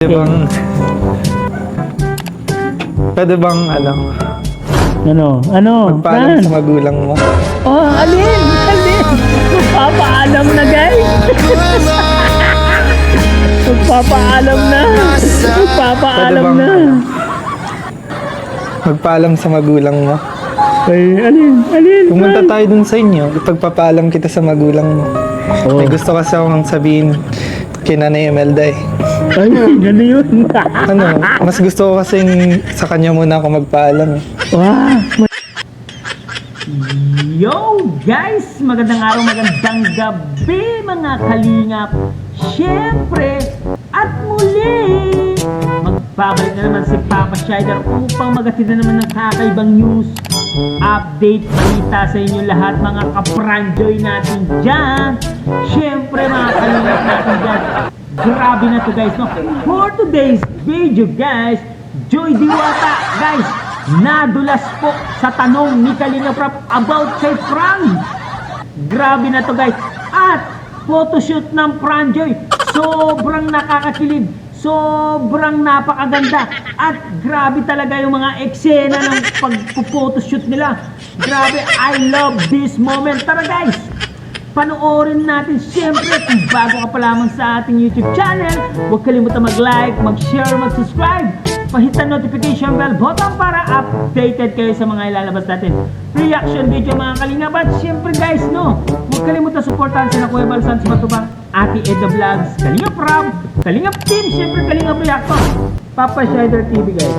Pwede bang Magpaalam sa magulang mo? Oh, alin? Magpapaalam na, guys. Magpapaalam na. Pwede bang magpaalam sa magulang mo? Ay, alin? Pumunta tayo dun sa inyo. Ipagpapaalam kita sa magulang mo. May gusto kasi akong sabihin kay Nanay Imelda eh. Ay, gano'n yun. Mas gusto ko kasing sa kanya muna ako magpaalam eh. Wow. Yo guys! Magandang araw, magandang gabi mga kalingap. Siyempre, at muli, magbabalik na naman si Papa Shider upang magatid na naman ng kakaibang news, update, balita sa inyo lahat mga kapranjoy natin dyan. Siyempre mga kalingap natin dyan. Grabe na to guys, no? For today's video guys, Joy Diwata guys, nadulas po sa tanong ni Kalinga Prab about kay Fran. Grabe na to guys. At photoshoot ng Franjoy, sobrang nakakakilig, sobrang napakaganda. At grabe talaga yung mga eksena ng pag-photoshoot nila. Grabe, I love this moment. Tara guys, panoorin natin. Siyempre, kung bago ka pa lamang sa ating YouTube channel, huwag kalimutan mag-like, mag-share, mag-subscribe. Pahit ang notification bell button para updated kayo sa mga ilalabas natin reaction video mga kalingap. At siyempre guys, no, huwag kalimutan supportahan sila Kuya Balsan sa Matubang, Ate Edna Vlogs, Kalingap Rob, Kalingap Team, siyempre Kalingap Reactor, Papa Shider TV guys.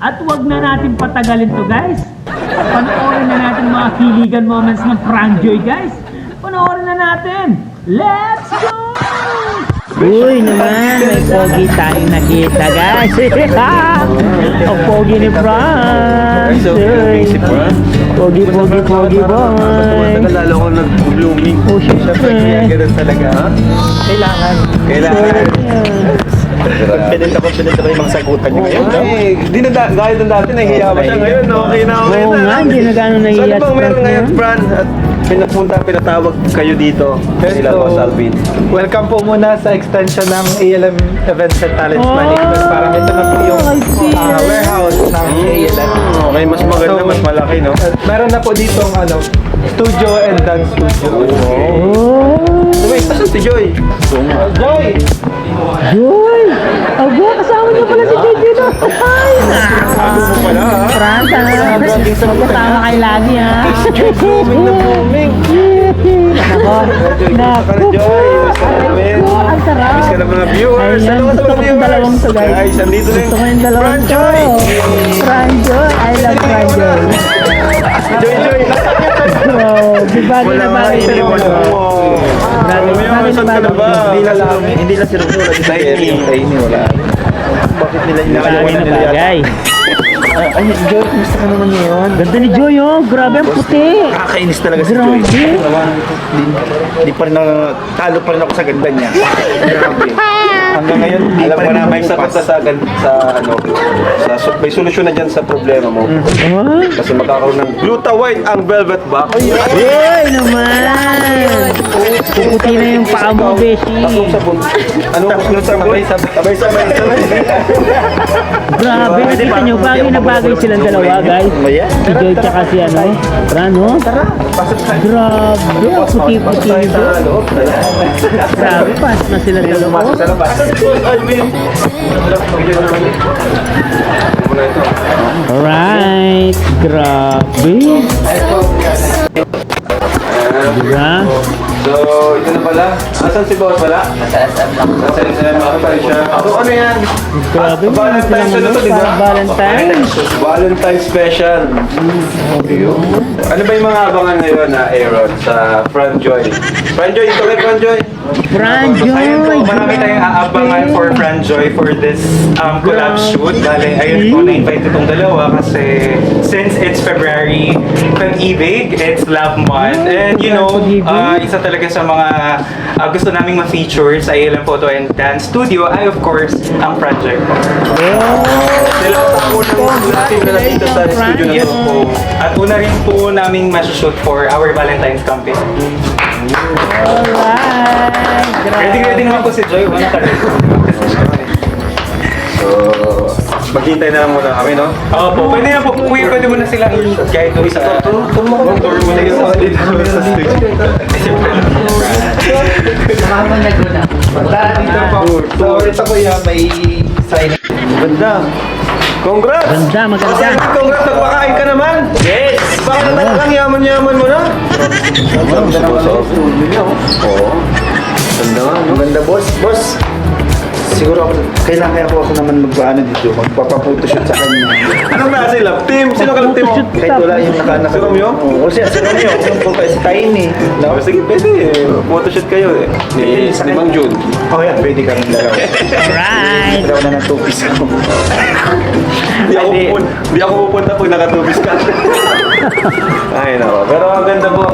At huwag na natin patagalin to guys. Panoorin na natin mga kiligan moments ng Franjoy guys. Panoorin na natin. Let's go! Uy naman, may pogi tayong nakita guys. Ang pogi ni Franz. Pogi boy. Lalo ko nag-blooming. Oh, syempre. Ganun talaga. Kailangan. Confident ako yung mga sagutan niyo ngayon, no? Hindi na gaya ng dati, nahihiya pa siya ngayon, no? Okay na. Oo nga, hindi na gano'n nahihiya. So ano bang meron ngayon, Fran? At pinatawag kayo dito nila Boss Alvin. Welcome po muna sa extension ng ALM Events and Talents Management. Parang ito na po yung warehouse ng ALM. Okay, mas maganda, mas malaki, no? Meron na po dito studio and dance studio. Wait, asan si Joy? Joy! Joy! Abo, kasama niyo pala si Joy dito. Ay! Ano mo pala, ha? Franz, magkasama kayo lagi, ha? Booming na booming. Naku, Joy, ang sarap. miss ka ng mga viewers. Ayan, Hello sa gusto mga ko yung dalawang to, guys. Guys, andito na Gusto ko yung dalawang to. Franjoy! Franjoy, I love Franjoy. Joy! Wow, di bagay na bagay hindi mo sa'yo. Bagay saan ka na ba? Hindi lang si Rufo. Tahini, wala. Bakit nila Bagay na bagay. Ay, Joy, kumusta ka naman ngayon? Ganda ni Joy, oh. Grabe, ang puti. Nakakainis talaga si Joy. Di pa rin talo pa rin ako sa ganda niya. Grabe. Hanggang ngayon, alam ko na may sagot na sa may solusyon na dyan sa problema mo. Kasi magkakaroon ng Gluta White ang Velvet Back. Uy, naman. Puputi na yung paa mo, Beshi. Tatlong sabon. Tatlong sabon? Sabay-sabay. Grabe, nakita nyo, bagay na bagay silang dalawa, guys. Si Joy tsaka si Fran, oh. Grabe, puti-puti nito. Grabe, pasok na sila dalawa. Alright, grabe. Diba? So, ito na pala. Asan si Boss pala? Nasa SM lang. Nasa SM lang pa rin siya. So, ano yan? Grabe mo, Valentine's silang ano to, di ba? Valentine's. Valentine's special. Ano ba yung mga abangan ngayon na Aaron sa Franjoy? Franjoy, ito kay Franjoy. Franjoy. Ayun po, marami tayong aabangan for Franjoy for this collab shoot. Bale, ayun po, na-invite itong dalawa kasi since it's February Pag-ibig, it's love month. And you know, isa talaga sa mga gusto naming ma-feature sa ALM Photo and Dance Studio ay of course, ang Franjoy po. Sila po ng team na dito sa studio na Yes to. po. At una rin po naming ma-shoot for our Valentine's campaign. Alright. Ready naman po si Joy. Wala ka rin. maghintay na lang muna kami, no? Opo, pwede na po. Kuya, pwede mo na silang i-guide doon sa... Tour mo na yung sa stage. So, ito ko yan, may sign. Ganda. Congrats! Ganda, maganda. Congrats, nagpakain ka naman! Yes! Bakit naman lang yaman-yaman mo na? Ganda naman ang studio. Oo. Ganda nga, no? Ganda, boss. Boss, siguro kailangan ako naman magpaano dito, magpapapotoshoot sa kanya. Anong klase love team? Sino ka love team mo? Kahit wala yung naka Si Romeo? Oo, siya, si Romeo. Yung po si Tiny. Oh, sige, pwede. Photoshoot kayo eh. Ni Mang Jun. Oh, yan, pwede kami dalawa. Alright. Dalawa na ng two-piece ako. Di ako pupunta pag nakatubis ka. Ay, nako. Pero ang ganda po.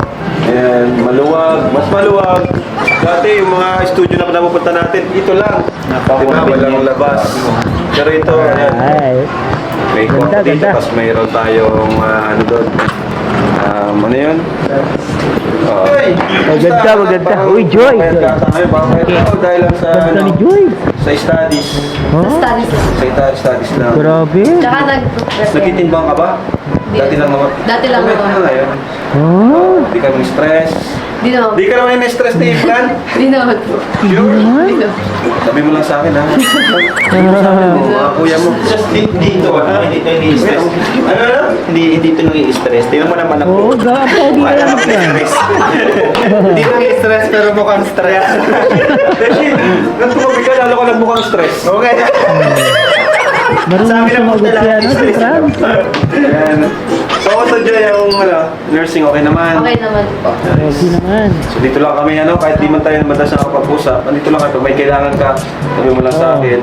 Ayan, maluwag. Mas maluwag. Dati, yung mga studio na napupunta natin, ito lang. Napakuna, Diba? walang labas. Pero ito, ayan. Alright. May Ganda, kwarto dito, ganda. tapos mayroon tayong ano doon. Ano yun? Maganda. Uy, Joy. Dahil lang sa, Ganda ni Joy. sa studies. Huh? Studies lang. Sa studies lang. Grabe. Tsaka Nagtitimbang ka ba? Dati lang naman. Dati lang Okay, naman. ano ngayon? Oh. Di ka may stress. Di naman. Di ka naman na-stress na Ifran. Di naman po. Sure? Di naman. Sabi mo lang sa akin ha. Sabi mo sa akin, mga kuya mo. Just dito, hindi ito ini-stress. Ano? Hindi ito nung i-stress. Tingnan mo naman ako. Oh, pogi ka naman yan. Hindi nung i-stress pero mukhang stress. Beshi, nagtumabi ka, lalo ka nagmukhang stress. Okay. Marunong sumagot siya, no? Si Fran. Ayan. So ako sa Joy, yung nursing okay naman. Okay naman po. Pogi naman. So dito lang kami, kahit di man tayo madalas nakapag-usap, nandito lang kami. Pag may kailangan ka, sabi mo lang sa akin.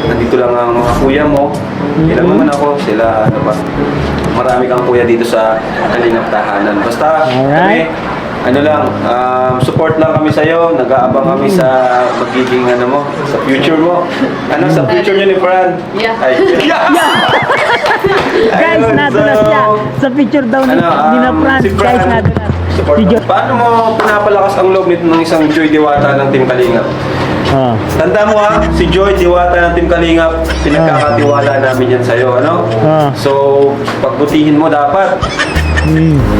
Nandito lang ang mga kuya mo. Ilang naman ako, sila, marami kang kuya dito sa Kalingap Tahanan. Basta, Alright. support lang kami sa'yo. Nag-aabang kami sa magiging, sa future mo. Sa future niyo ni Fran? Yeah. Ay, Guys, Ayun, nadulas so, siya. Sa picture daw ni na Fran. si Fran, Guys, nadulas. support. Si Joy. Paano mo pinapalakas ang loob nito ng isang Joy Diwata ng Team Kalingap? Oh. Tanda mo si Joy Diwata ng Team Kalingap, pinagkakatiwala namin yan sa'yo, Ah. So, pagbutihin mo dapat.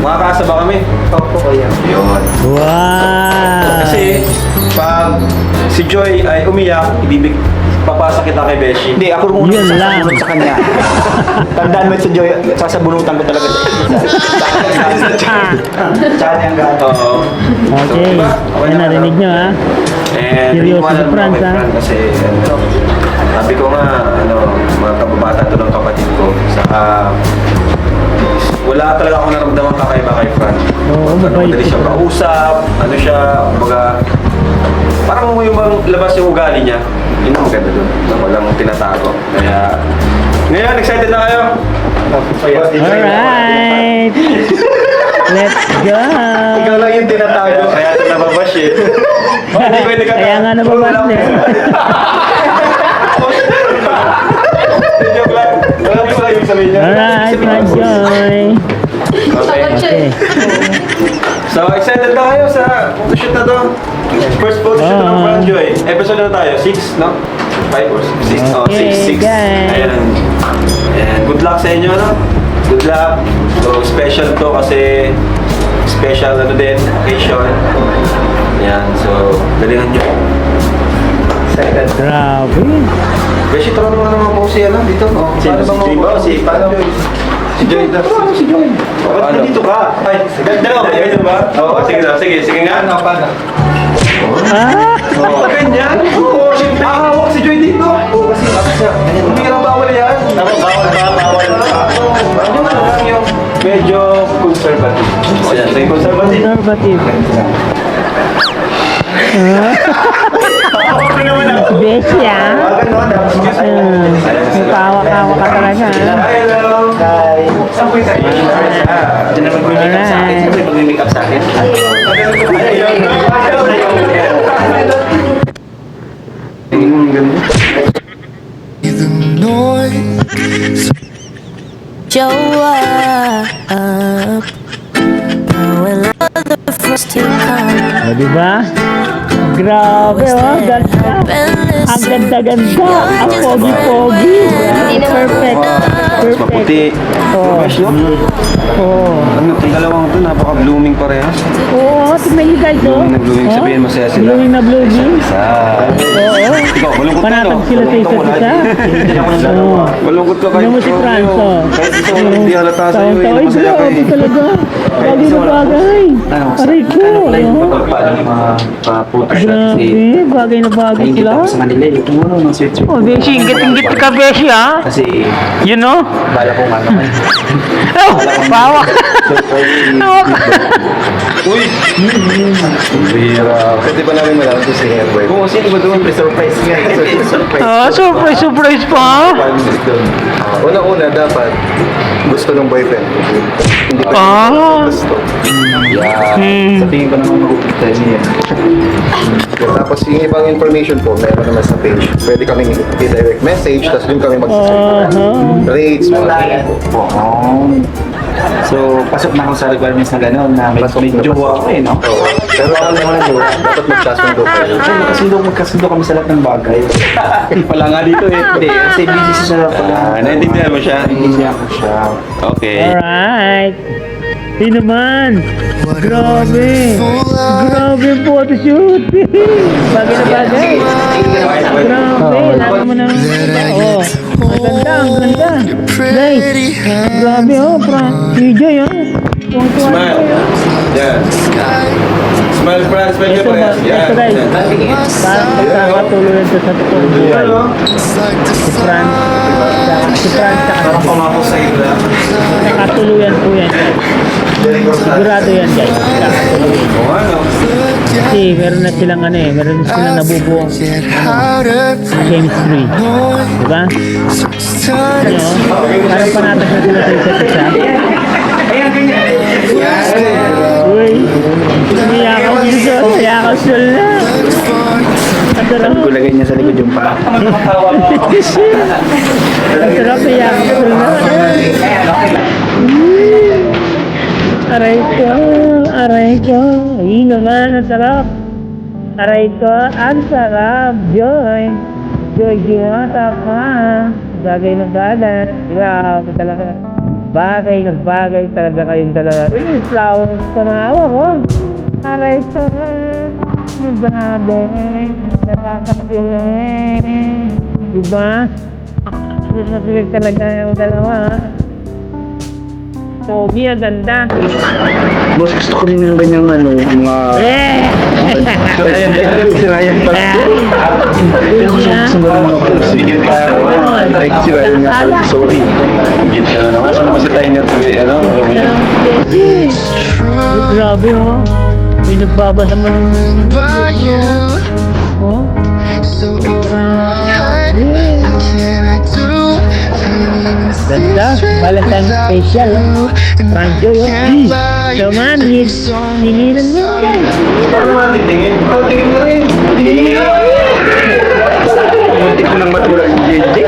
Makakasaba kami. Opo kuya. Yun. Wow. Kasi, pag si Joy ay umiyak, papasa kita kay Beshi. Hindi, ako rin Yun unang lang. sasabunot sa kanya. Tandaan mo ito, Joy. Sasabunutan ko talaga sa isa. Tsaka niya ang gano'n. Oo. Okay. diba? Yan, naman, narinig nyo, ha? And Seryoso iniwanan si mo Franz, kay ha? Fran kasi sabi ko nga, mga kababata to ng kapatid ko. Saka, wala talaga akong naramdaman kakaiba kay Fran. Oo, mabait Madali siya siya. kausap, kumbaga, parang mo yung labas yung ugali niya. Yun ang maganda doon, na walang tinatago. Kaya, ngayon, excited na kayo? Alright. Let's go. Ikaw lang yung tinatago. Kaya ito nababash eh. Hindi pwede ka Kaya nga nababash eh. Joke lang. Wala ko lang yung sabihin niya. Alright, my Joy. Sagot siya eh. So, excited na kayo sa photoshoot na to. First photoshoot na ng Fran Joy. Episode na tayo? 6, no? 5 or 6? Oh, 6, 6. guys. Ayan. And good luck sa inyo, no? Good luck. So, special to kasi special din, occasion. Ayan, so, galingan nyo. Second. Grabe. Beshi, turo naman po si dito. Oh, Sino si Joy ba? Si paano? Si Joy. Turo si Joy. Ba't nandito ka? Ay, dalawa kayo dito ba? Oo, sige nga. Paano? Ah! Ganyan? Oo, siyempre. Hawak si Joy dito. Oo, kasi siya. Hindi ka lang bawal yan. Bawal. Ano na lang yung medyo conservative. O yan, sige conservative. Conservative. Hawak na naman ako. Beshi, ah. May pawak-hawak ka talaga, ah. Hello. Hi. Saan po yung tayo? Diyan na mag-make up sa akin. Siyempre mag-make up sa akin. Show up. Now will the first to come. O, diba? Grabe, oh. Ganda. Ang ganda-ganda. Ang pogi-pogi. Perfect. Perfect. Maputi. Oh. Fresh, no? Oh. Ano, itong dalawang ito, napaka-blooming parehas. Oo, tignan niyo guys, oh. Blooming, sabihin masaya sila. Blooming na blooming. Oo. Ikaw, malungkot ka, no? Panatag sila sa isa't isa. Oo. Malungkot ka kayo. Ano mo si Franz, oh. Kahit isa ko hindi halata sa'yo, eh. Taon-taon, Masaya ka, grabe eh. talaga. Bagay na bagay. Aray ko. oh. Grabe, bagay na bagay sila. Sa kanila, yung tumuno ng sweet Oh, Beshi, ingit-ingit ka, Beshi, ha? Kasi, You know? bala ko nga naman. Oh, bawa. Hawak. Uy! Bira. Pwede ba namin malaman ito si Herboy? Oo, sino ba doon? Surprise nga. Surprise. Ah, surprise pa. Una-una, dapat gusto ng boyfriend. Hindi pa gusto. Hmm. Sa tingin ko naman makukita niya. Tapos yung ibang information po, meron naman sa page. Pwede kaming i-direct message, tapos doon kami mag-send. Rates, mga ganyan po. So, pasok na ako sa requirements na gano'n na may jowa ako eh, no? Pero ako naman po, dapat magkasundo kayo. Magkasundo kami sa lahat ng bagay. Wala nga dito eh. Hindi, kasi busy siya pala. Naintindihan mo siya? Naintindihan ko siya. Okay. Alright. Di naman. Grabe. Grabe yung photoshoot. Bagay na bagay. Grabe. Lalo mo naman. Oh. Ang ganda, ang ganda. Guys. Grabe oh. CJ oh. Smile. Yeah. Smile, Franz. Pwede Ito ba? ba? Ito guys. Parang magkakatuloy ito sa totoong buhay. Si Franz. Si Franz. Parang pangako sa ila. Nakatuluyan po yan guys. Sigurado yan guys. Nakatuluyan. O ano? Kasi meron na silang ano eh. Meron na silang nabubuong chemistry. Diba? Ano? Parang panatag na sila sa isa't isa. Uy. Umiyakaw gusto. Umiyakaw sul na. Ang sarap. Kulagay niya sa likod yung paa. Ang sarap. Umiyakaw sul na. Aray ko. Aray ko. Ay naman. Ang sarap. Aray ko. Ang sarap. Joy. Joy. Ginata pa. Bagay na bagay. Grabe talaga. Bagay na bagay talaga kayong talaga. Uy, flowers sa nawa ko. Aray ko. Grabe. Nakakapiling. Diba? Nakakapiling talaga yung dalawa. Pogi, ang ganda. Boss, gusto ko rin yung ganyang ano, mga... Si Ryan pala. Pero gusto ko ng mga close. Like si Ryan nga pala. Sorry. Git ka na naman. Ano masatayin niya ito? Ano? Grabe oh. May nagbabasa mo ng... Oh? Ganda. Valentine special. Franjo yun. Naman, hingilan mo guys. Paano natin tingin? Tingin na rin. Munti ko nang matulog yung JJ.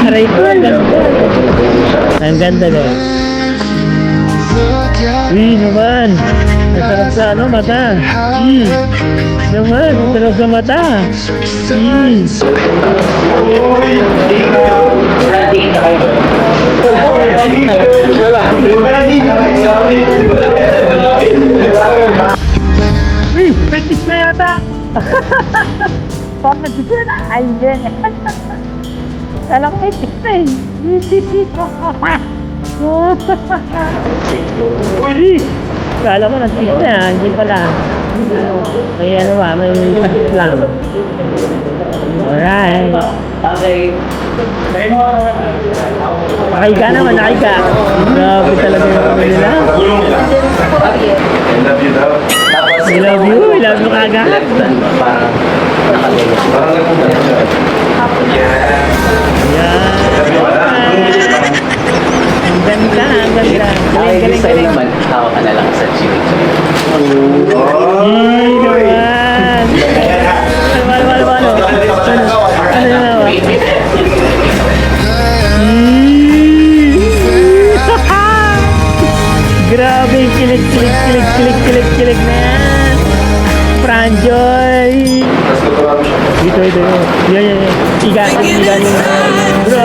Aray ko, ang ganda. Ang ganda guys. Uy, naman. Masarap sa ano, mata. Naman, masarap sa mata. Uy, practice na yata. Bakit dito na? Ayun. Kala ko may tikta eh. Uy! Kala ko nagtikta ah. Hindi pala. May ano ba? May tikta lang. Alright. Nakahiga naman, nakahiga. Grabe talaga yung mga nila. I love you daw. I love you. I love you kagad. Parang Yan. Ang ganda, ang ganda. Galing, galing, galing. Tawa ka na lang sa chili. Ay, naman. Ano? Grabe, kilig na yan. Ito. Yan. Iga yung bro.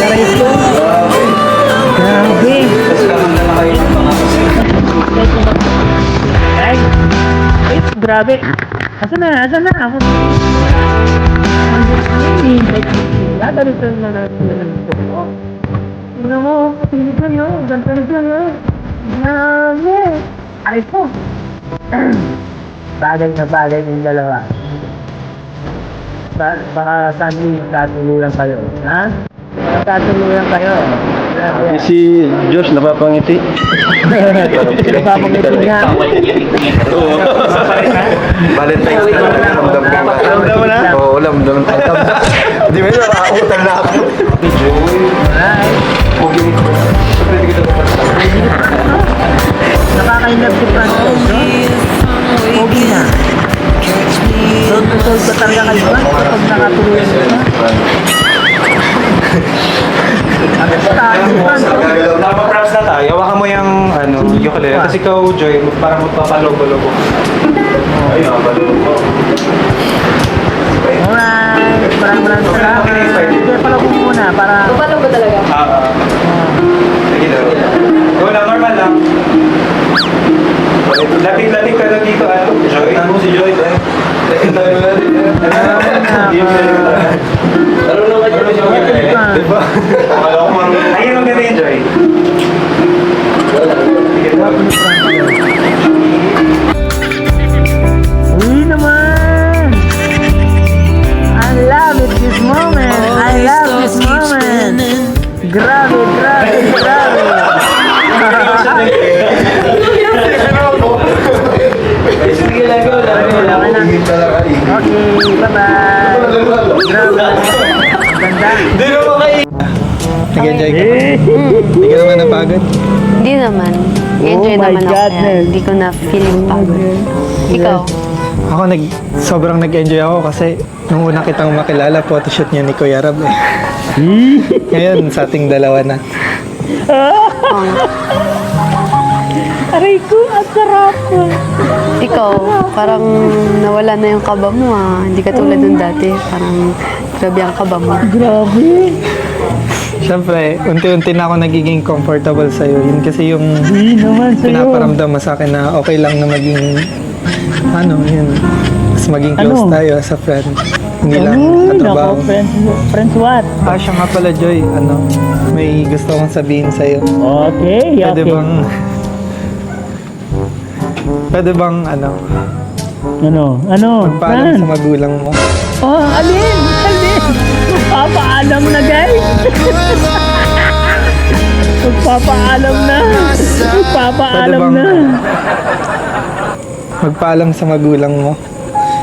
Aray ko. Grabe. Ay, grabe. Asa na? Ako. Tingnan mo, pilit lang yun. Ganda lang yun. Grabe. Ay po. Bagay na bagay yung dalawa. Baka saan tatuluyan kayo. Ha? Tatuluyan kayo. Si Josh napapangiti. Napapangiti nga. Valentine's na ramdam ka ba? Ramdam mo na? Oo, ramdam na. Di ba yun, nakakautan na ako. Nakakainlove si Francis. Pogi na. Sold ba talaga kayo ba? Kapag nakatuluyan siya? Napa-props na tayo. Hawakan mo yung ukulele. Tapos ikaw, Joy, parang magpapalobo-lobo. Ayun, palobo. Alright. Maraming salamat. Hindi, palago muna para... Paano ba talaga? Sige daw. Go lang, normal lang. Lapit-lapit ka lang dito, Joy. Ano si Joy? Tayo na rin. Ano naman yun si Joy? Diba? Akala ko marunong. Ayun, maganda yun, Joy. Uy naman! I love it this moment! I love this moment! Grabe! Sige lang, go lang. Okay, bye-bye! Grabe! Ganda! Nag-enjoy ka? Hindi ka naman napagod? Hindi naman. Enjoy Oh my naman ako. Kaya goodness. hindi ko na feeling pagod. Ikaw? Ako sobrang nag-enjoy ako kasi nung una kitang makilala, photoshoot niya ni Kuya Rab eh. Ngayon, sa ating dalawa na. Aray ko, ang sarap! Ikaw, parang nawala na yung kaba mo Hindi ka tulad nung dati. Parang grabe ang kaba mo. Grabe! Siyempre, unti-unti na ako nagiging comfortable sa'yo. Yun kasi yung Uy naman sa'yo! pinaparamdam mo sa akin na okay lang na maging, yun, mas maging close tayo as a friend. Hindi lang katrabaho. Nako, friends what? Siya nga pala, Joy, may gusto kong sabihin sa'yo. Okay. Pwede bang, Ano? paalam sa magulang mo? Oh, alin? Papaalam na, guys. Magpapaalam na. Pwede bang magpaalam sa magulang mo?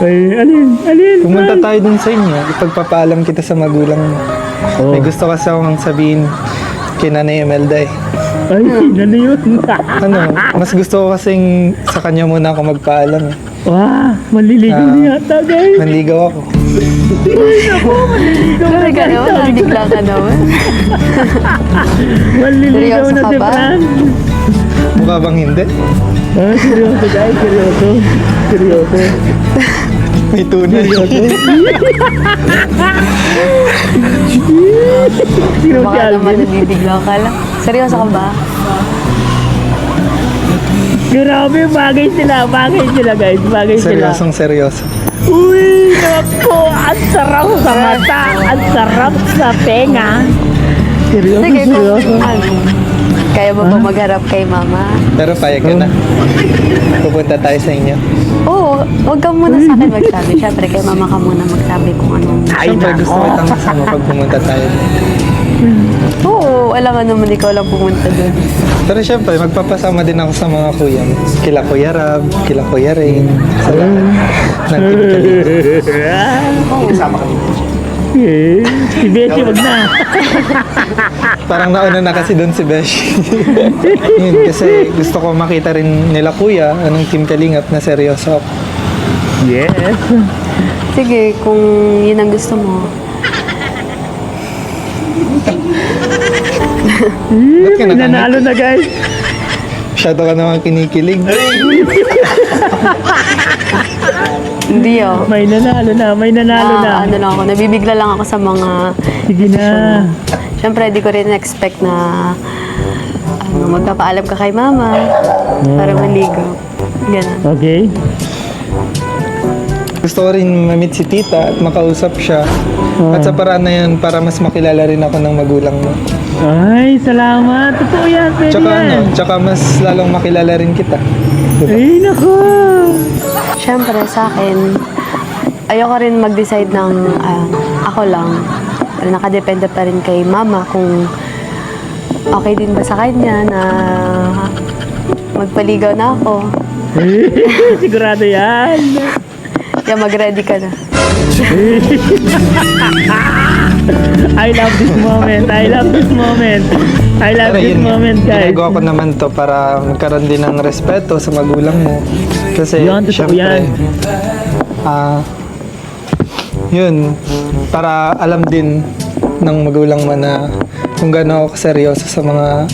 Ay, alin? Pumunta tayo dun sa inyo. Ipagpapaalam kita sa magulang mo. Oh. May gusto kasi akong sabihin kay Nanay Imelda eh. Ay, ano yun? Mas gusto ko kasing sa kanya muna ako magpaalam eh. Wah, maliligaw niya yata, guys. Nanligaw ako. Grabe ka naman. Nabigla ka naman. Maliligaw Seryoso na ka si ba? Fran. Mukha bang hindi? Seryoso, guys. Seryoso. May tunay. Sino si Baka naman Alvin? nabibigla ka lang. Seryoso ka ba? Grabe, bagay sila, guys. Bagay sila. Seryosong seryoso. Uy, naku, ang sarap sa mata, ang sarap sa tenga. Seryoso, Sige, seryoso. Kaya mo ba magharap kay mama? Pero payag ka na. Pupunta tayo sa inyo. Oo, wag ka muna sa akin magsabi. Siyempre, kay mama ka muna magsabi kung anong... Siyempre gusto kitang kasama pag pumunta tayo. Oo, alam nga naman ikaw lang pumunta doon. Pero siyempre, magpapasama din ako sa mga kuya. Kila Kuya Rab, kila Kuya Rain. Sa lahat ng team Kalinga. Kasama kami. Si Beshi, wag na. Parang nauna na kasi doon si Besh. Yun, kasi gusto ko makita rin nila kuya, anong Team Kalingap na seryoso ako. Yes. Sige, kung yun ang gusto mo. Ba't ka Nanalo nakangiti? na, guys. Masyado ka naman kinikilig. Hindi oh. May nanalo na, may nanalo na. Ano lang ako, nabibigla lang ako sa mga Sige na. Siyempre, di ko rin expect na magpapaalam ka kay mama para maligo. Ganun. Okay. Gusto ko rin ma-meet si tita at makausap siya. At sa paraan na yan, para mas makilala rin ako ng magulang mo. Ay, salamat. Totoo yan, pwede Tsaka yan. tsaka mas lalong makilala rin kita. Ay, naku. Siyempre, sa akin, ayoko rin mag-decide ng ako lang. Nakadepende pa rin kay mama kung okay din ba sa kanya na magpaligaw na ako. Sigurado yan. Kaya mag-ready ka na. I love this moment. I love this moment. I love Pero this yun, moment, guys. ginagawa ko naman to para magkaroon din ng respeto sa magulang mo. Kasi, Yan, totoo syempre, yan. yun, para alam din ng magulang mo na kung gaano ako seryoso sa mga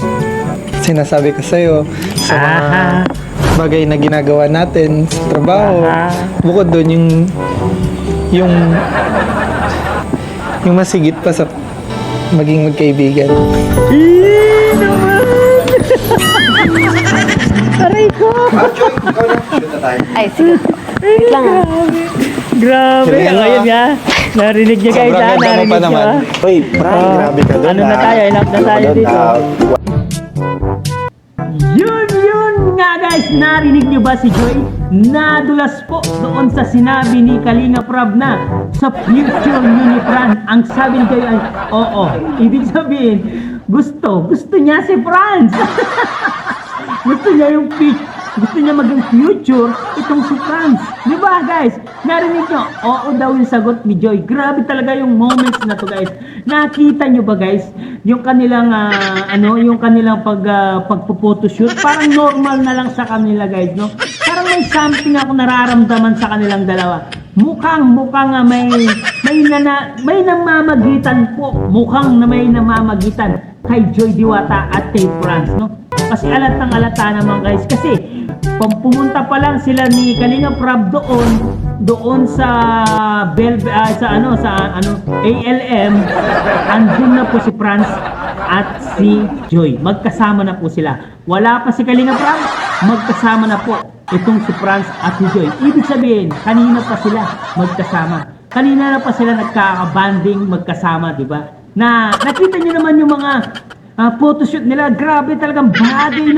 sinasabi ko sa'yo, sa mga bagay na ginagawa natin sa trabaho. Bukod doon, yung masigit pa sa maging magkaibigan. Aray ko. Ay, sige. Wait lang ah. Grabe. Sige na. Ayun nga. Narinig niya guys Sobrang ha. ganda mo Narinig pa niya. naman. Uy, Frank, grabe ka doon. Ano na tayo? Enough na tayo dito. Yun nga guys, narinig niyo ba si Joy? Nadulas po doon sa sinabi ni Kalinga Prab na sa future ni Fran. Ang sabi ni Joy ay, oo. Ibig sabihin, gusto niya si Franz. Gusto niya yung gusto niya maging future itong si Franz. Di ba guys? Narinig nyo? Oo daw yung sagot ni Joy. Grabe talaga yung moments na to guys. Nakita nyo ba guys? Yung kanilang yung kanilang pagpo-photoshoot, parang normal na lang sa kanila guys, no? Parang may something ako nararamdaman sa kanilang dalawa. Mukhang may namamagitan po. Mukhang na may namamagitan kay Joy Diwata at kay Franz, no? Kasi alatang alata naman guys. Kasi pumunta pa lang sila ni Kalinga Prab doon sa ALM, andun na po si Franz at si Joy. Magkasama na po sila. Wala pa si Kalinga Prab, magkasama na po itong si Franz at si Joy. Ibig sabihin, kanina pa sila magkasama. Kanina na pa sila nagkaka-banding magkasama, di ba? Na nakita niyo naman yung mga photoshoot nila. Grabe talagang bagay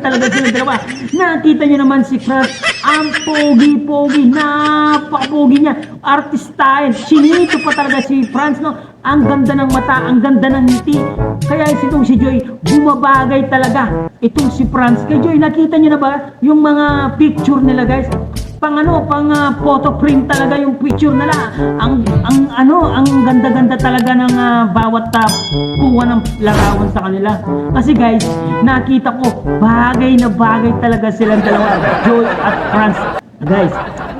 talaga sila dalawa. Nakita niyo naman si Franz, ang pogi-pogi, napaka-pogi niya, artistahin, chinito pa talaga si Franz, no? Ang ganda ng mata, ang ganda ng ngiti. Kaya itong si Joy, bumabagay talaga itong si Franz kay Joy. Nakita niyo na ba yung mga picture nila guys? Pang photo frame talaga yung picture nila. Ang ganda-ganda talaga ng bawat kuha ng larawan sa kanila. Kasi guys, nakita ko bagay na bagay talaga silang dalawa, Joy at Franz. Guys,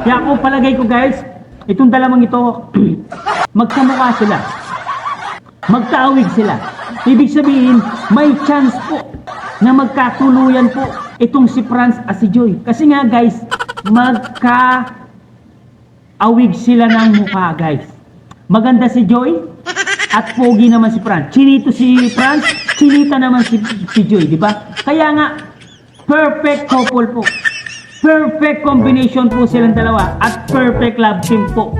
kaya ako palagay ko guys, itong dalawang ito magkamukha sila. Magkaawig sila. Ibig sabihin, may chance po na magkatuluyan po itong si Franz at si Joy. Kasi nga guys, magka-awig sila ng mukha guys. Maganda si Joy at pogi naman si Franz. Chinito si Franz, chinita naman si Joy, di ba? Kaya nga, perfect couple po. Perfect combination po silang dalawa at perfect love team po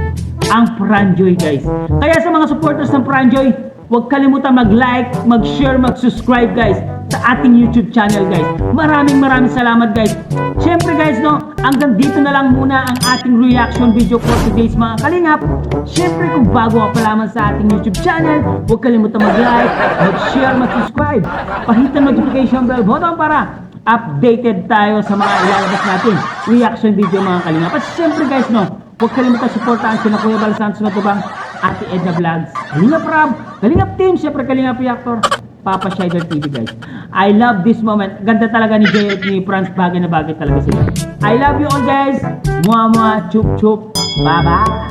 ang Franjoy guys. Kaya sa mga supporters ng Franjoy, huwag kalimutan mag-like, mag-share, mag-subscribe guys sa ating YouTube channel guys. Maraming salamat guys. Syempre guys, no, hanggang dito na lang muna ang ating reaction video for today's mga kalingap. Syempre kung bago ka pa lamang sa ating YouTube channel, huwag kalimutan mag-like, mag-share, mag-subscribe. Pahitan notification bell button para updated tayo sa mga ilalabas natin reaction video mga kalingap. At syempre guys, no, huwag kalimutan supportahan sila Kuya Bal Santos Matubang, Ate Edna Vlogs, Kalinga Prab, Kalingap Team, syempre Kalingap Reactor, Papa Shider TV guys. I love this moment. Ganda talaga ni Jay at ni Franz, bagay na bagay talaga sila. I love you all guys. Mua mua, chup chup. Bye bye.